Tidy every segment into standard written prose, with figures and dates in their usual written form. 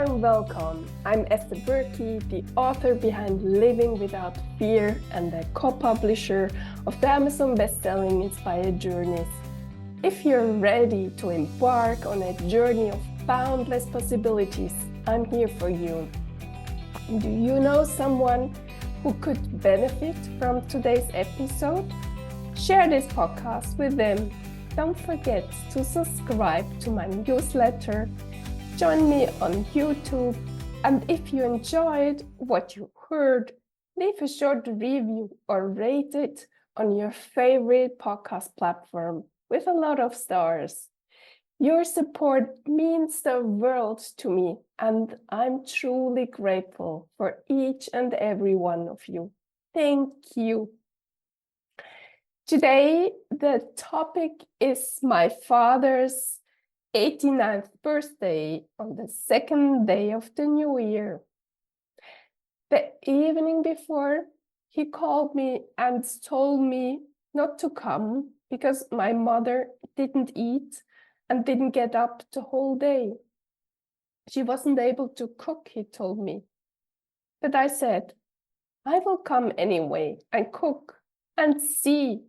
warm welcome. I'm Esther Buerki, the author behind Living Without Fear and the co-publisher of the Amazon best-selling Inspired Journeys. If you're ready to embark on a journey of boundless possibilities, I'm here for you. Do you know someone who could benefit from today's episode? Share this podcast with them. Don't forget to subscribe to my newsletter. Join me on YouTube, and if you enjoyed what you heard, leave a short review or rate it on your favorite podcast platform with a lot of stars. Your support means the world to me, and I'm truly grateful for each and every one of you. Thank you. Today, the topic is my father's 89th birthday on the second day of the new year. The evening before, he called me and told me not to come because my mother didn't eat and didn't get up the whole day. She wasn't able to cook, he told me. But I said, I will come anyway and cook and see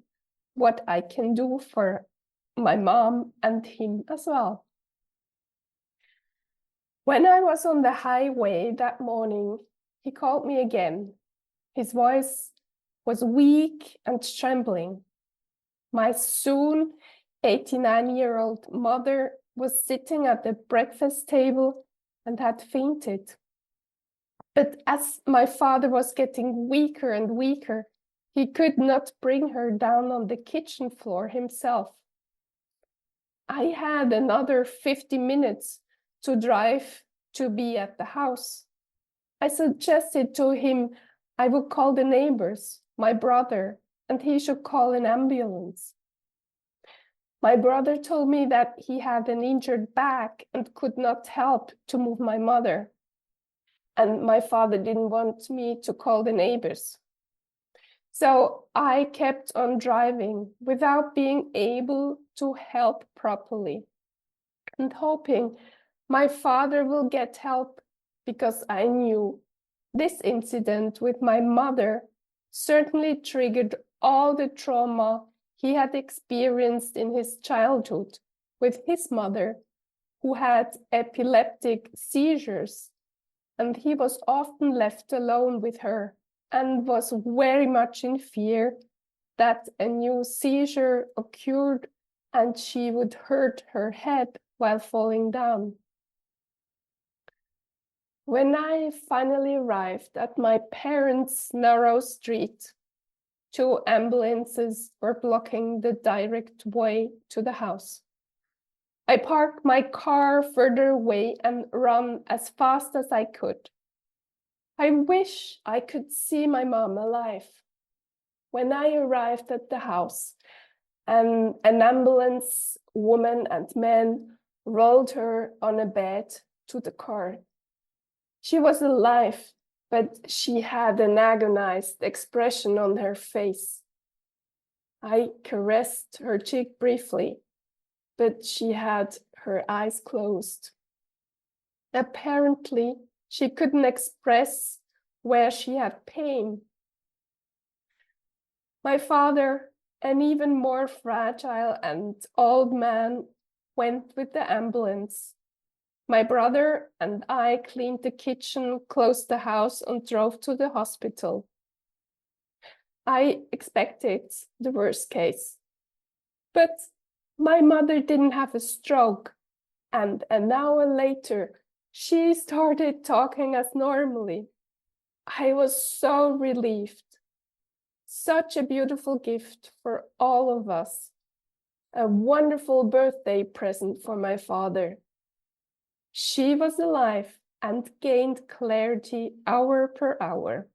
what I can do for my mom and him as well. When I was on the highway that morning, he called me again. His voice was weak and trembling. My soon 89-year-old mother was sitting at the breakfast table and had fainted. But as my father was getting weaker and weaker, he could not bring her down on the kitchen floor himself. I had another 50 minutes to drive to be at the house. I suggested to him I would call the neighbors, my brother, and he should call an ambulance. My brother told me that he had an injured back and could not help to move my mother. And my father didn't want me to call the neighbors. So I kept on driving without being able to help properly and hoping my father will get help, because I knew this incident with my mother certainly triggered all the trauma he had experienced in his childhood with his mother, who had epileptic seizures, and he was often left alone with her and was very much in fear that a new seizure occurred and she would hurt her head while falling down. When I finally arrived at my parents' narrow street, 2 ambulances were blocking the direct way to the house. I parked my car further away and ran as fast as I could. I wish I could see my mom alive. When I arrived at the house, an ambulance woman and man rolled her on a bed to the car. She was alive, but she had an agonized expression on her face. I caressed her cheek briefly, but she had her eyes closed. Apparently, she couldn't express where she had pain. My father, an even more fragile and old man, went with the ambulance. My brother and I cleaned the kitchen, closed the house, and drove to the hospital. I expected the worst case. But my mother didn't have a stroke, and an hour later, she started talking as normally. I was so relieved. Such a beautiful gift for all of us. A wonderful birthday present for my father. She was alive and gained clarity hour per hour.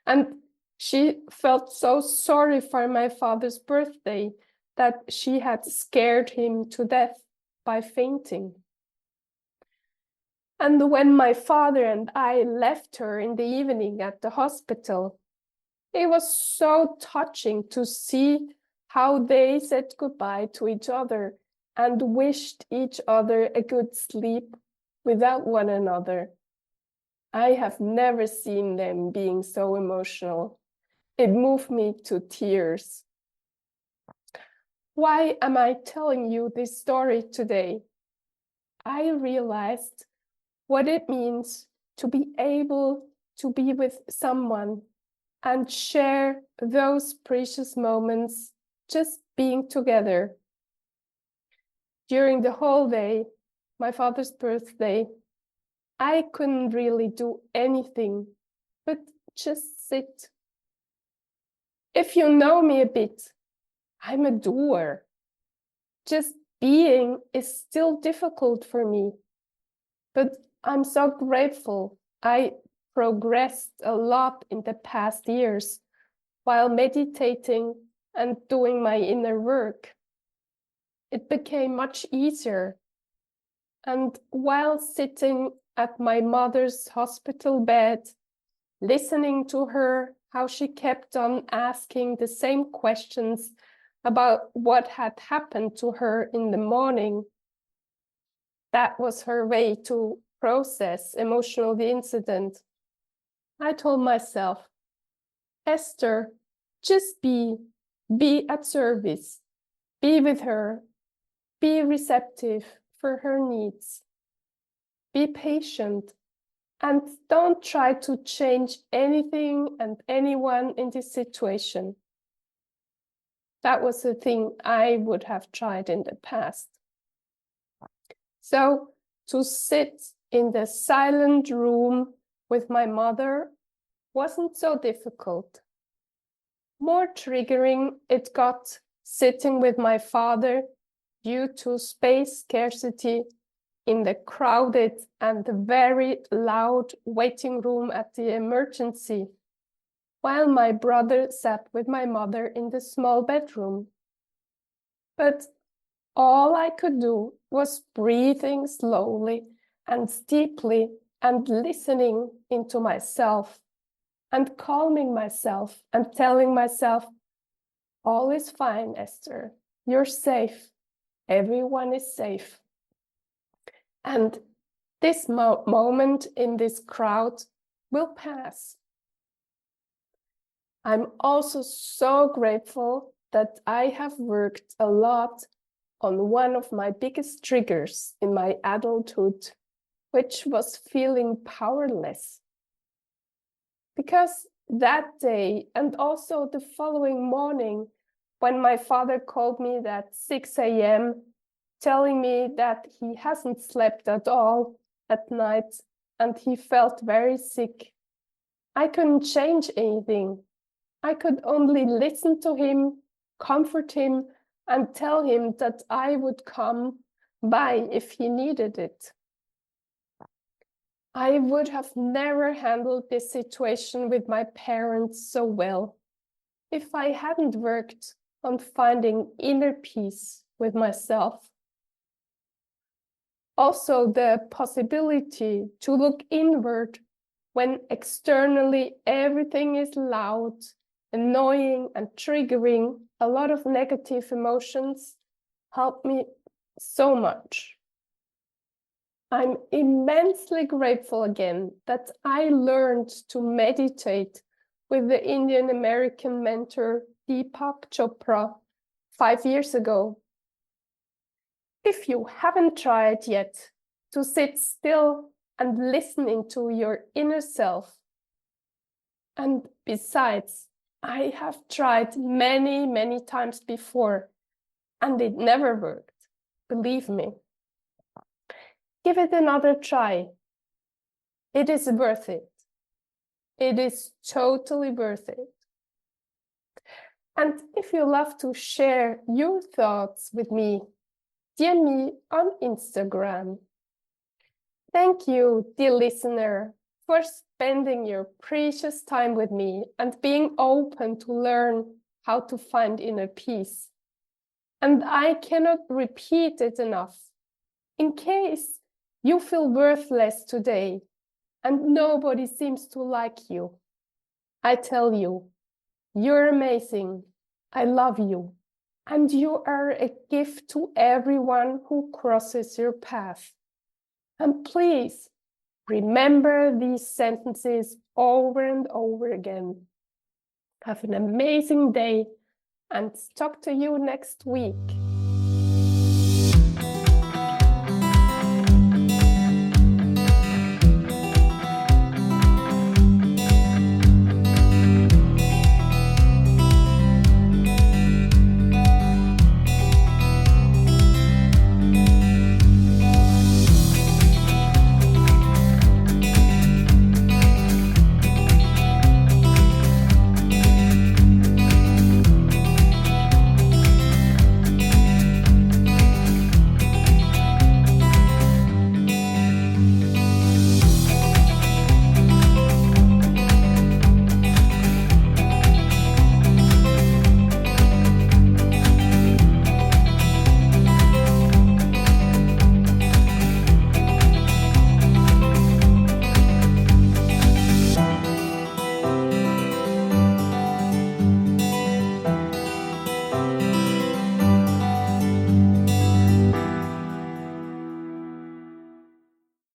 And she felt so sorry for my father's birthday that she had scared him to death by fainting. And when my father and I left her in the evening at the hospital, it was so touching to see how they said goodbye to each other and wished each other a good sleep without one another. I have never seen them being so emotional. It moved me to tears. Why am I telling you this story today? I realized what it means to be able to be with someone and share those precious moments just being together. During the whole day, my father's birthday, I couldn't really do anything but just sit. If you know me a bit, I'm a doer. Just being is still difficult for me, but I'm so grateful I progressed a lot in the past years while meditating and doing my inner work. It became much easier. And while sitting at my mother's hospital bed, listening to her, how she kept on asking the same questions about what had happened to her in the morning, that was her way to process emotional the incident. I told myself, Esther, just be at service, be with her, be receptive for her needs, be patient, and don't try to change anything and anyone in this situation. That was the thing I would have tried in the past. So to sit in the silent room with my mother wasn't so difficult. More triggering it got sitting with my father due to space scarcity in the crowded and very loud waiting room at the emergency, while my brother sat with my mother in the small bedroom. But all I could do was breathing slowly and deeply and listening into myself and calming myself and telling myself, all is fine, Esther. You're safe. Everyone is safe. And this moment in this crowd will pass. I'm also so grateful that I have worked a lot on one of my biggest triggers in my adulthood, which was feeling powerless. Because that day and also the following morning, when my father called me at 6 a.m., telling me that he hasn't slept at all at night and he felt very sick, I couldn't change anything. I could only listen to him, comfort him, and tell him that I would come by if he needed it. I would have never handled this situation with my parents so well if I hadn't worked on finding inner peace with myself. Also, the possibility to look inward when externally everything is loud, annoying, and triggering a lot of negative emotions helped me so much. I'm immensely grateful again that I learned to meditate with the Indian American mentor Deepak Chopra 5 years ago. If you haven't tried yet to sit still and listen into your inner self, and besides, I have tried many times before, and it never worked, believe me. Give it another try. It is worth it. It is totally worth it. And if you love to share your thoughts with me, DM me on Instagram. Thank you, dear listener, for spending your precious time with me and being open to learn how to find inner peace. And I cannot repeat it enough. In case you feel worthless today and nobody seems to like you, I tell you, you're amazing. I love you. And you are a gift to everyone who crosses your path. And please remember these sentences over and over again. Have an amazing day and talk to you next week.